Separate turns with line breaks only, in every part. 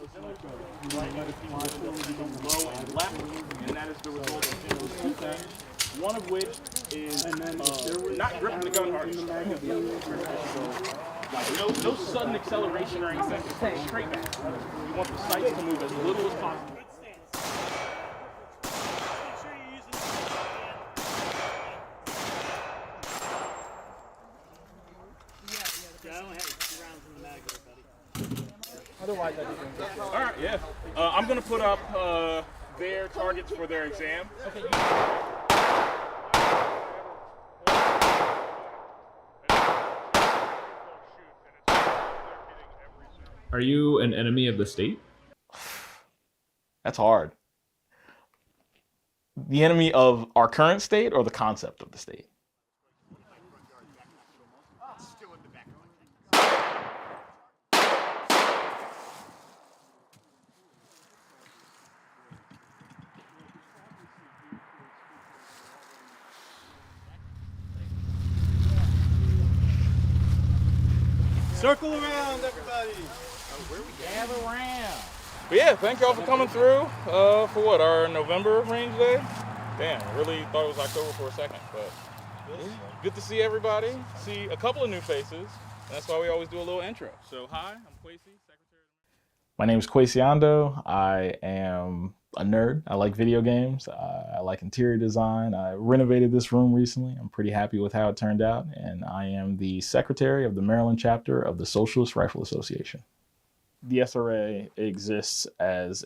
low and left, and that is the result of two things. One of which is not gripping the gun hard. Like no sudden acceleration or anything. Just straight back. You want the sights to move as little as possible.
Otherwise, I think.
All right, yeah. I'm gonna put up their targets for their exam.
Okay.
Are you an enemy of the state?
That's hard. The enemy of our current state or the concept of the state?
Circle around, everybody.
Gather around. But yeah, thank y'all for coming through for what, our November range day? Damn, I really thought it was October for a second, but good to see everybody. See a couple of new faces, and that's why we always do a little intro. So hi, I'm Kwesi, Secretary. My name is Kwesi Ando. I am a nerd. I like video games. I like interior design. I renovated this room recently. I'm pretty happy with how it turned out. And I am the secretary of the Maryland chapter of the Socialist Rifle Association. The SRA exists as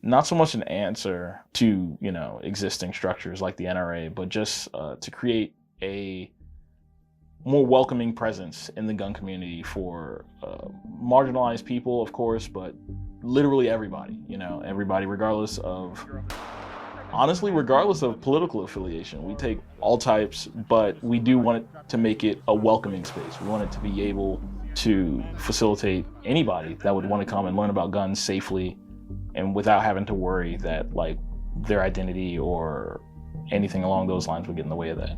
not so much an answer to, existing structures like the NRA, but just to create a more welcoming presence in the gun community for marginalized people, of course, but literally everybody, everybody, regardless of political affiliation. We take all types, but we do want it to make it a welcoming space. We want it to be able to facilitate anybody that would want to come and learn about guns safely and without having to worry that like their identity or anything along those lines would get in the way of that.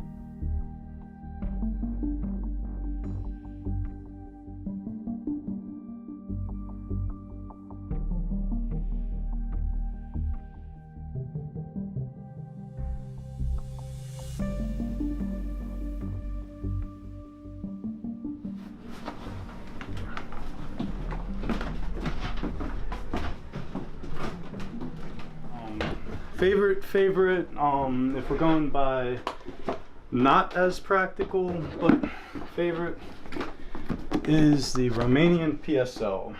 Favorite, if we're going by not as practical, but favorite is the Romanian PSL.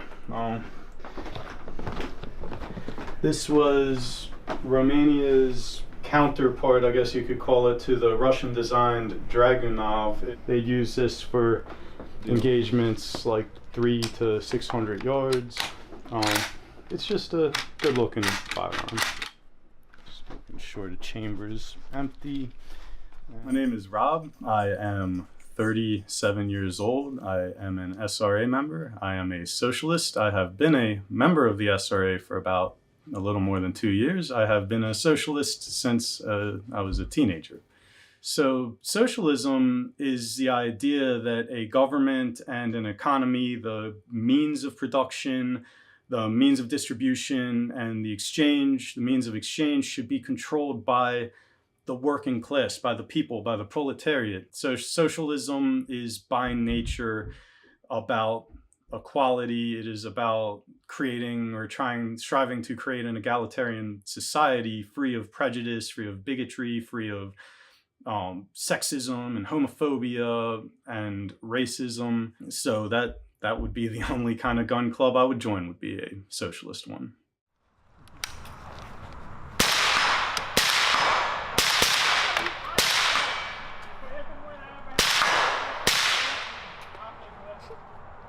This was Romania's counterpart, I guess you could call it, to the Russian-designed Dragunov. They use this for engagements like 300 to 600 yards. It's just a good-looking firearm. Sure, the chamber's empty. My name is Rob. I am 37 years old. I am an SRA member. I am a socialist. I have been a member of the SRA for about a little more than 2 years. I have been a socialist since I was a teenager. So socialism is the idea that a government and an economy, the means of production, the means of distribution, and the means of exchange should be controlled by the working class, by the people, by the proletariat. So socialism is by nature about equality. It is about creating or striving to create an egalitarian society free of prejudice, free of bigotry, free of sexism and homophobia and racism. So that would be the only kind of gun club I would join, would be a socialist one.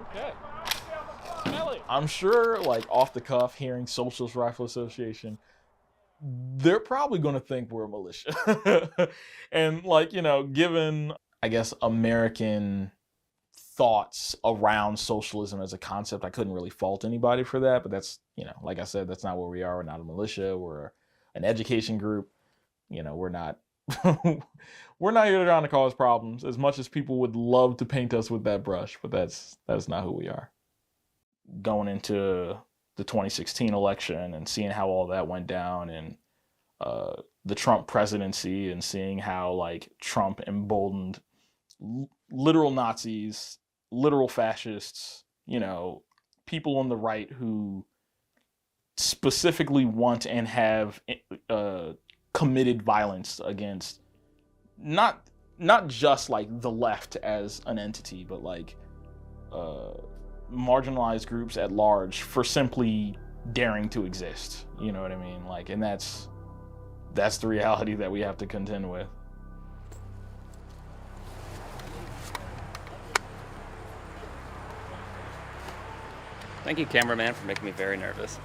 Okay. I'm sure, like, off the cuff, hearing Socialist Rifle Association, they're probably going to think we're a militia. And, like, given, I guess, American thoughts around socialism as a concept, I couldn't really fault anybody for that, but that's, like I said, that's not where we are. We're not a militia. We're an education group. We're not we're not here trying to cause problems, as much as people would love to paint us with that brush, but that's not who we are. going into the 2016 election and seeing how all that went down, and the Trump presidency, and seeing how like Trump emboldened literal Nazis, literal fascists, you know, people on the right who specifically want and have committed violence against not just like the left as an entity, but like marginalized groups at large for simply daring to exist. You know what I mean? Like, and that's the reality that we have to contend with.
Thank you, cameraman, for making me very nervous.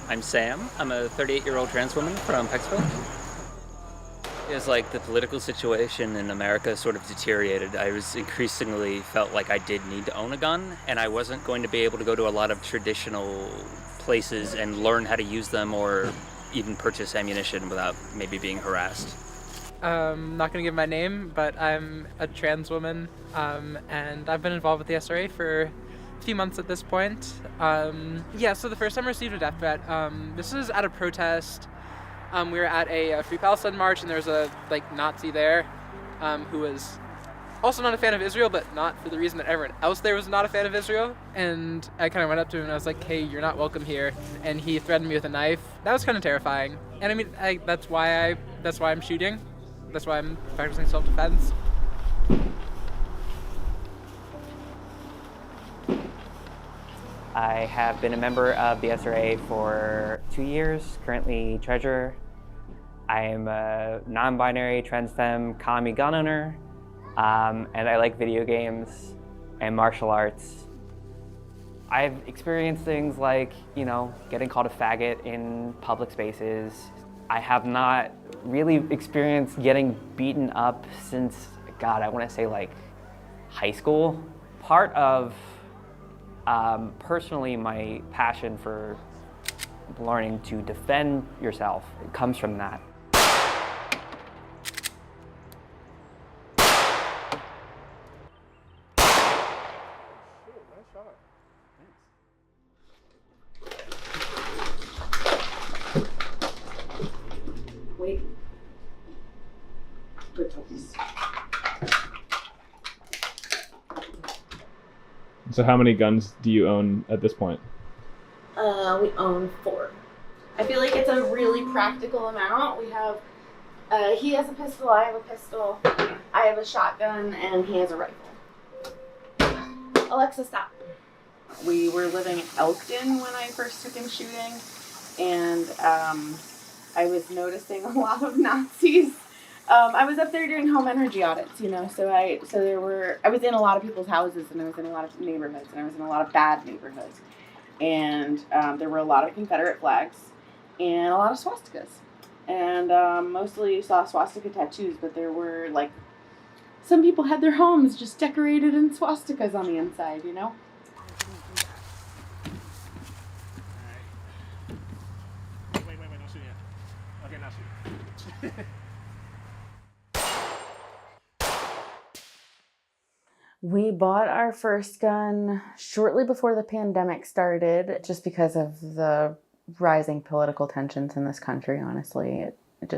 I'm Sam. I'm a 38-year-old trans woman from Pikesville. As like the political situation in America sort of deteriorated, I was increasingly felt like I did need to own a gun, and I wasn't going to be able to go to a lot of traditional places and learn how to use them or even purchase ammunition without maybe being harassed.
Not going to give my name, but I'm a trans woman, and I've been involved with the SRA for a few months at this point. Yeah, so the first time I received a death threat, this was at a protest. We were at a Free Palestine march, and there was a Nazi there who was also not a fan of Israel, but not for the reason that everyone else there was not a fan of Israel. And I kind of went up to him and I was like, "Hey, you're not welcome here." And he threatened me with a knife. That was kind of terrifying. And I mean, that's why I'm shooting. That's why I'm practicing self-defense.
I have been a member of the SRA for 2 years, currently treasurer. I am a non-binary, trans femme, commie gun owner, and I like video games and martial arts. I've experienced things like, you know, getting called a faggot in public spaces. I have not really experienced getting beaten up since, God, I want to say like high school. Part of personally my passion for learning to defend yourself comes from that.
Wait. Buttons.
So how many guns do you own at this point?
We own 4. I feel like it's a really practical amount. We have, he has a pistol, I have a pistol, I have a shotgun, and he has a rifle. Alexa, stop. We were living in Elkton when I first took him shooting, and I was noticing a lot of Nazis. I was up there doing home energy audits, you know, so I was in a lot of people's houses, and I was in a lot of neighborhoods, and I was in a lot of bad neighborhoods. And there were a lot of Confederate flags and a lot of swastikas. And mostly you saw swastika tattoos, but there were like, some people had their homes just decorated in swastikas on the inside, you know?
Wait, not shooting yet. Okay, not shooting.
We bought our first gun shortly before the pandemic started, just because of the rising political tensions in this country, honestly. It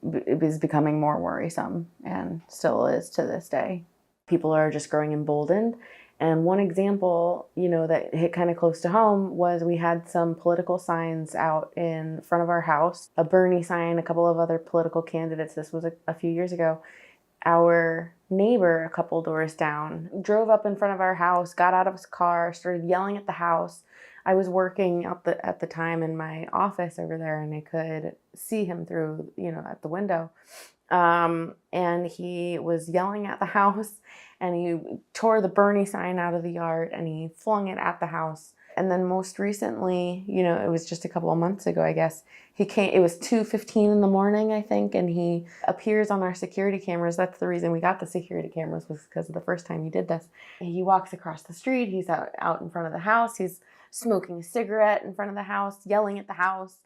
is becoming more worrisome, and still is to this day. People are just growing emboldened. And one example, you know, that hit kind of close to home was we had some political signs out in front of our house, a Bernie sign, a couple of other political candidates. This was a few years ago. Our neighbor, a couple doors down, drove up in front of our house, got out of his car, started yelling at the house. I was working at the time in my office over there, and I could see him through, you know, at the window. And he was yelling at the house, and he tore the Bernie sign out of the yard, and he flung it at the house. And then most recently, you know, it was just a couple of months ago, I guess, he came, it was 2:15 in the morning, I think, and he appears on our security cameras. That's the reason we got the security cameras, was because of the first time he did this. And he walks across the street, he's out in front of the house, he's smoking a cigarette in front of the house, yelling at the house.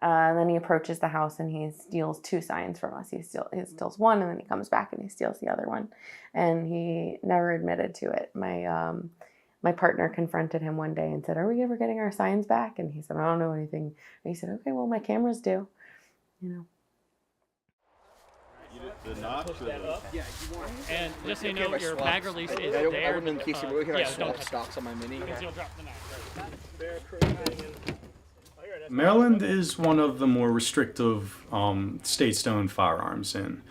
And then he approaches the house and he steals 2 signs from us. He steals one, and then he comes back and he steals the other one. And he never admitted to it. My partner confronted him one day and said, "Are we ever getting our signs back?" And he said, "I don't know anything." And he said, "Okay, well, my cameras do." You know.
And just so you know, your bag release is there.
I wouldn't in case you were here. I swap stocks on my mini.
Maryland is one of the more restrictive states to own firearms in.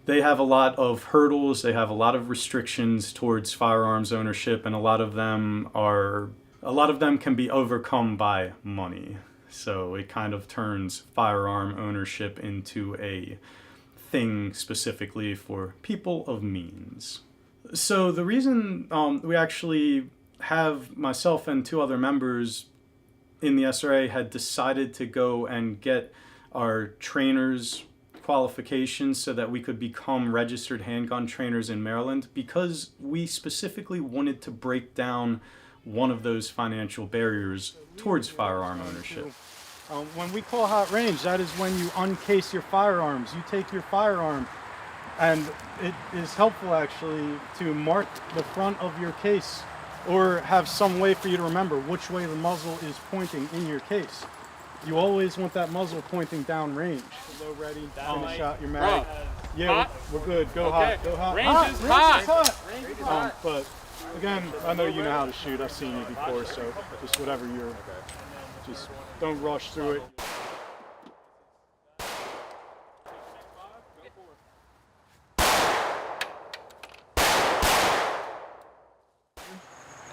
They have a lot of hurdles, they have a lot of restrictions towards firearms ownership, and a lot of them can be overcome by money. So it kind of turns firearm ownership into a thing specifically for people of means. So the reason we actually have myself and 2 other members in the SRA had decided to go and get our trainers qualifications so that we could become registered handgun trainers in Maryland, because we specifically wanted to break down one of those financial barriers towards firearm ownership. When we call hot range, that is when you uncase your firearms. You take your firearm, and it is helpful actually to mark the front of your case or have some way for you to remember which way the muzzle is pointing in your case. You always want that muzzle pointing down range. Low ready, finish out your mag. Yeah, we're good. Go hot. Go hot.
Range is hot.
Range is hot. But again, I know you know how to shoot. I've seen you before, so just whatever you're. Just don't rush through it.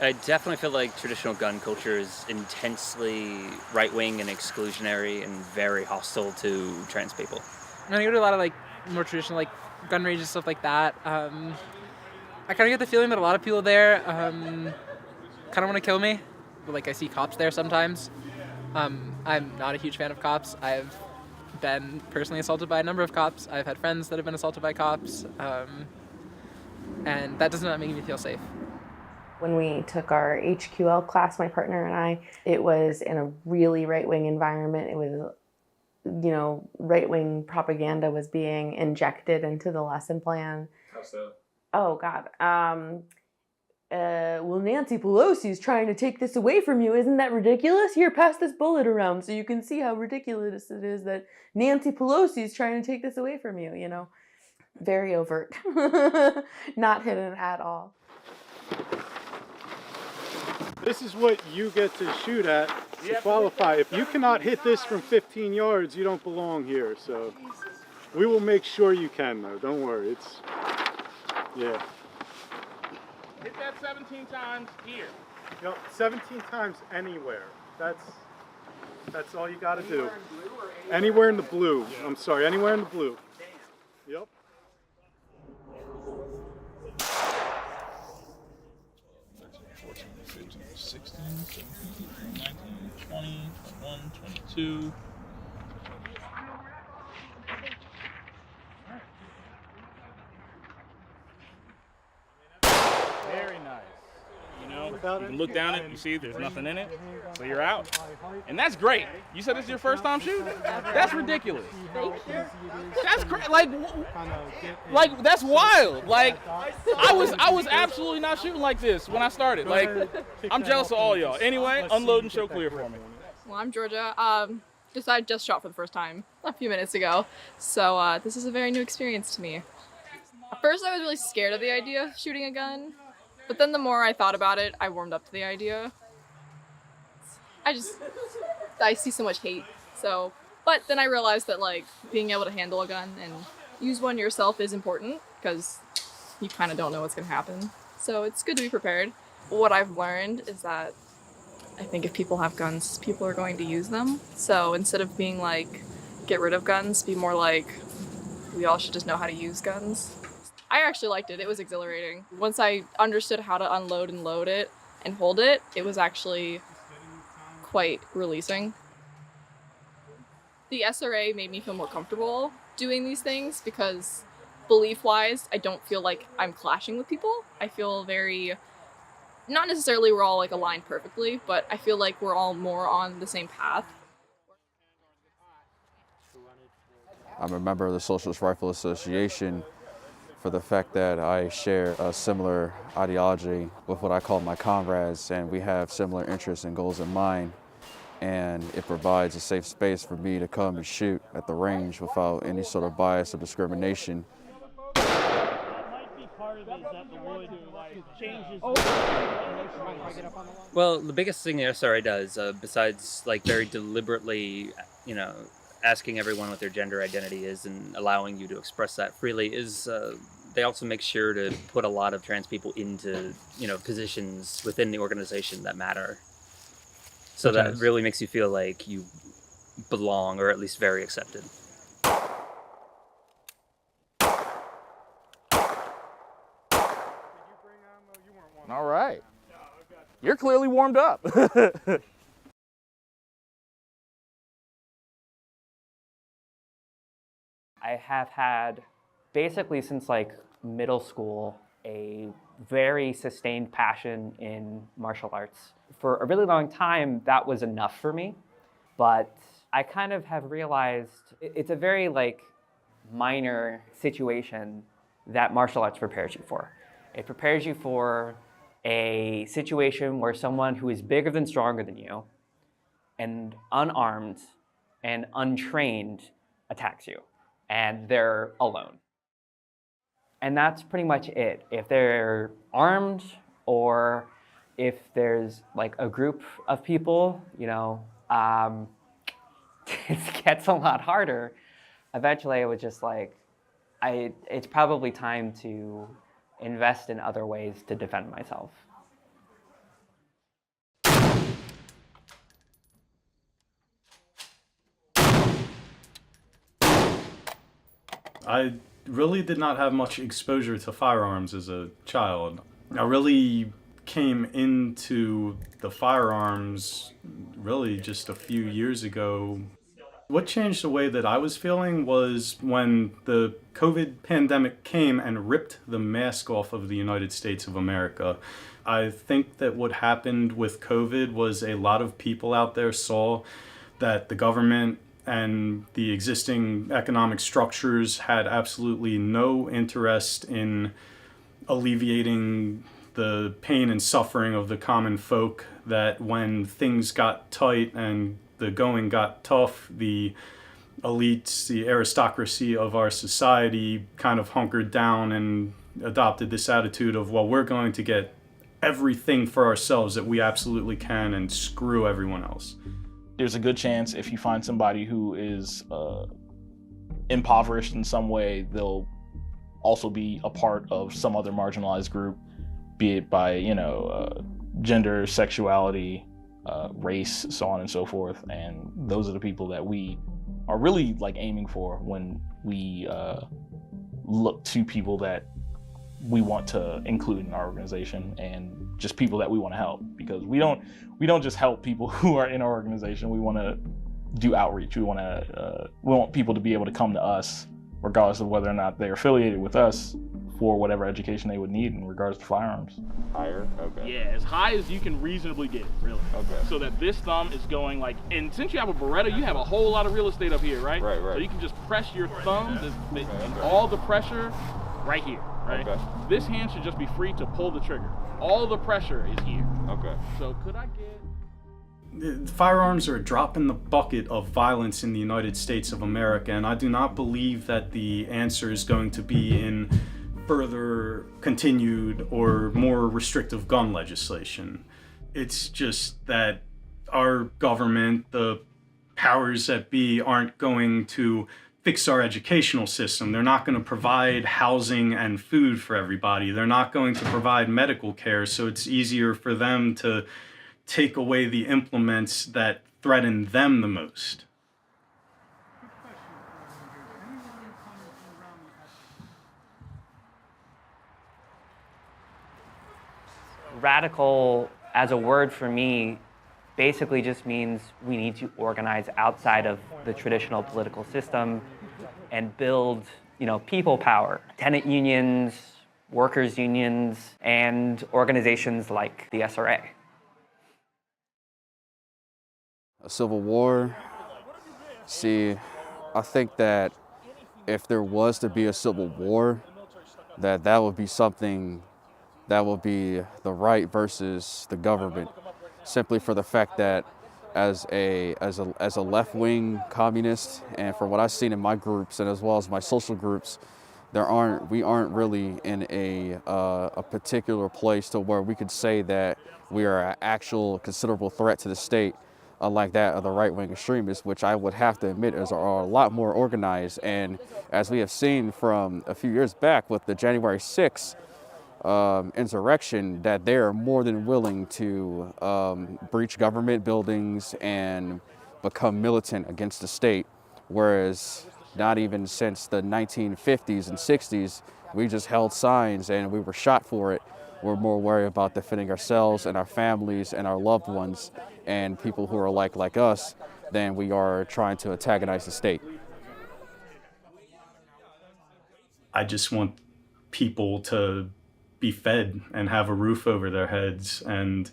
I definitely feel like traditional gun culture is intensely right-wing and exclusionary and very hostile to trans people.
I go to a lot of like more traditional like gun ranges, stuff like that. I kind of get the feeling that a lot of people there kind of want to kill me. But, like, I see cops there sometimes. I'm not a huge fan of cops. I've been personally assaulted by a number of cops. I've had friends that have been assaulted by cops, and that does not make me feel safe.
When we took our HQL class, my partner and I, it was in a really right-wing environment. It was, you know, right-wing propaganda was being injected into the lesson plan.
How so?
Oh, God. Well, Nancy Pelosi's trying to take this away from you. Isn't that ridiculous? Here, pass this bullet around so you can see how ridiculous it is that Nancy Pelosi's trying to take this away from you, you know? Very overt. Not hidden at all.
This is what you get to shoot at to qualify. If you cannot hit this from 15 yards, you don't belong here. So we will make sure you can, though. Don't worry. It's, yeah.
Hit that 17 times here.
Yep, 17 times anywhere. That's all you got to do. Anywhere in the blue. I'm sorry, anywhere in the blue. Yep.
14, 15, 16, 17, 19, 20, 21, 22. Very nice. You know, you can look down it, you see there's nothing in it, so you're out. And that's great. You said this is your first time shooting? That's ridiculous. That's crazy. Like that's wild. Like I was absolutely not shooting like this when I started. Like I'm jealous of all y'all. Anyway, unload and show clear for me.
Well, I'm Georgia. I just shot for the first time a few minutes ago, so this is a very new experience to me. At first, I was really scared of the idea of shooting a gun, but then the more I thought about it, I warmed up to the idea. I see so much hate, so, but then I realized that, like, being able to handle a gun and use one yourself is important, because you kind of don't know what's going to happen. So it's good to be prepared. What I've learned is that I think if people have guns, people are going to use them. So instead of being like, get rid of guns, be more like, we all should just know how to use guns. I actually liked it. It was exhilarating. Once I understood how to unload and load it and hold it, it was actually quite releasing. The SRA made me feel more comfortable doing these things because belief-wise, I don't feel like I'm clashing with people. I feel very, not necessarily we're all like aligned perfectly, but I feel like we're all more on the same path.
I'm a member of the Socialist Rifle Association for the fact that I share a similar ideology with what I call my comrades, and we have similar interests and goals in mind. And it provides a safe space for me to come and shoot at the range without any sort of bias or discrimination.
Well, the biggest thing the SRA does, besides like very deliberately, asking everyone what their gender identity is and allowing you to express that freely, is they also make sure to put a lot of trans people into, positions within the organization that matter. So that really makes you feel like you belong, or at least very accepted.
All right. You're clearly warmed up.
I have had, basically since like middle school, a very sustained passion in martial arts. For a really long time, that was enough for me, but I kind of have realized it's a very minor situation that martial arts prepares you for. It prepares you for a situation where someone who is bigger than stronger than you and unarmed and untrained attacks you, and they're alone. And that's pretty much it. If they're armed, or if there's a group of people, it gets a lot harder. Eventually I was just it's probably time to invest in other ways to defend myself.
I really did not have much exposure to firearms as a child. I really came into the firearms really just a few years ago. What changed the way that I was feeling was when the COVID pandemic came and ripped the mask off of the United States of America. I think that what happened with COVID was a lot of people out there saw that the government and the existing economic structures had absolutely no interest in alleviating the pain and suffering of the common folk, that when things got tight and the going got tough, the elites, the aristocracy of our society kind of hunkered down and adopted this attitude of, well, we're going to get everything for ourselves that we absolutely can and screw everyone else.
There's a good chance if you find somebody who is impoverished in some way, they'll also be a part of some other marginalized group, be it by, gender, sexuality, race, so on and so forth. And those are the people that we are really aiming for when we look to people that we want to include in our organization, and just people that we want to help, because we don't just help people who are in our organization. We want to do outreach. We want people to be able to come to us regardless of whether or not they're affiliated with us for whatever education they would need in regards to firearms.
Higher? Okay. Yeah, as high as you can reasonably get, really. Okay. So that this thumb is going and since you have a Beretta, you have a whole lot of real estate up here, right? Right. So you can just press your thumb, all the pressure right here, right? Okay. This hand should just be free to pull the trigger. All the pressure is here. Okay. So could I get...
Firearms are a drop in the bucket of violence in the United States of America, and I do not believe that the answer is going to be in further continued or more restrictive gun legislation. It's just that our government, the powers that be, aren't going to fix our educational system. They're not going to provide housing and food for everybody. They're not going to provide medical care, so it's easier for them to take away the implements that threaten them the most.
Radical, as a word for me, basically just means we need to organize outside of the traditional political system and build, people power. Tenant unions, workers' unions, and organizations like the SRA.
A civil war, see I think that if there was to be a civil war, that would be something that would be the right versus the government, simply for the fact that as a left-wing communist, and from what I've seen in my groups and as well as my social groups, we aren't really in a particular place to where we could say that we are an actual considerable threat to the state, unlike that of the right-wing extremists, which I would have to admit are a lot more organized. And as we have seen from a few years back with the January 6th insurrection, that they are more than willing to breach government buildings and become militant against the state, whereas not even since the 1950s and 60s, we just held signs and we were shot for it. We're more worried about defending ourselves and our families and our loved ones and people who are like us than we are trying to antagonize the state.
I just want people to be fed and have a roof over their heads and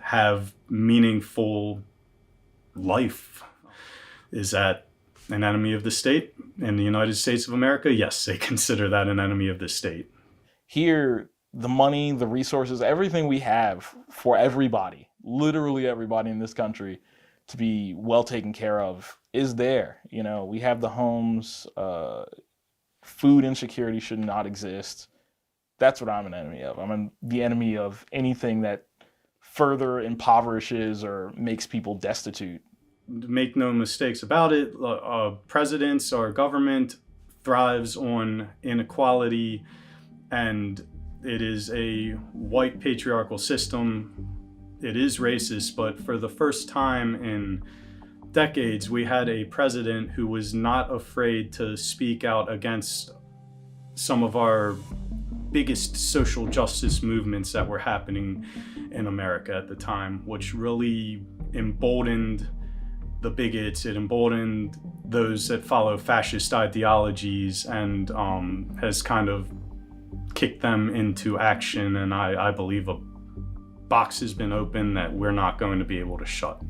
have meaningful life. Is that an enemy of the state? In the United States of America, yes, they consider that an enemy of the state.
Here, the money, the resources, everything we have for everybody, literally everybody in this country, to be well taken care of is there. You know, we have the homes, food insecurity should not exist. That's what I'm an enemy of. I'm the enemy of anything that further impoverishes or makes people destitute.
Make no mistakes about it, presidents, our government thrives on inequality, and it is a white patriarchal system. It is racist, but for the first time in decades, we had a president who was not afraid to speak out against some of our biggest social justice movements that were happening in America at the time, which really emboldened the bigots, it emboldened those that follow fascist ideologies, and has kind of kicked them into action. And I believe a box has been opened that we're not going to be able to shut.